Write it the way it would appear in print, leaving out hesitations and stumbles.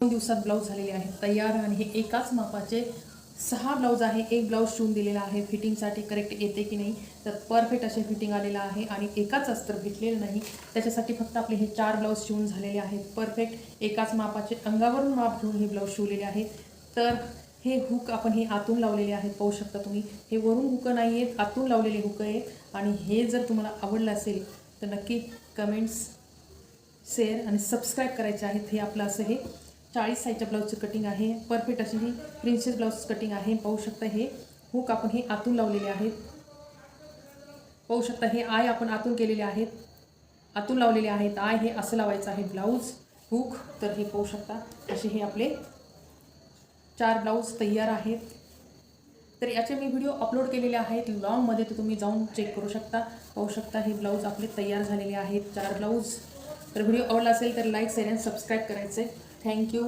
2 दिवसात ब्लाऊज झालेले आहेत तयार आणि हे एकाच मापाचे 6 ब्लाऊज आहे. एक ब्लाऊज शिवून दिलेला आहे. फिटिंगसाठी करेक्ट येते की नाही तर परफेक्ट असे फिटिंग आलेलं आहे आणि एकाच अस्तर भेटलेलं नाही. त्याच्यासाठी फक्त आपले हे 4 ब्लाऊज शिवून झालेले आहेत. परफेक्ट एकाच मापाचे अंगावरून माप घेऊन हे ब्लाऊज शिवलेले आहेत. तर हे हुक आपण हे आतून लावलेले आहेत. पाहू शकता तुम्ही हे वरून हुक नाही आहेत, आतून लावलेले हुक आहेत. आणि हे जर तुम्हाला आवडलं असेल तर नक्की कमेंट्स, शेअर आणि सबस्क्राईब करायचे आहेत. हे आपलं असं हे 40 साईजच्या ब्लाऊजचं कटिंग आहे. परफेक्ट अशी ही प्रिन्सेस ब्लाऊज कटिंग आहे. पाहू शकता हे हुक आपण हे आतून लावलेले आहेत. पाहू शकता हे आय आपण आतून केलेले आहेत, आतून लावलेले आहेत. आय हे असं लावायचं आहे ब्लाऊज हुक. तर हे पाहू शकता असे हे आपले 4 ब्लाऊज तयार आहेत. तर याचे मी व्हिडिओ अपलोड केलेले आहेत लॉंगमध्ये, तर तुम्ही जाऊन चेक करू शकता. पाहू शकता हे ब्लाऊज आपले तयार झालेले आहेत 4 ब्लाऊज. तर व्हिडिओ आवडला असेल तर लाईक, शेअर आणि सबस्क्राईब करायचे. थँक्यू.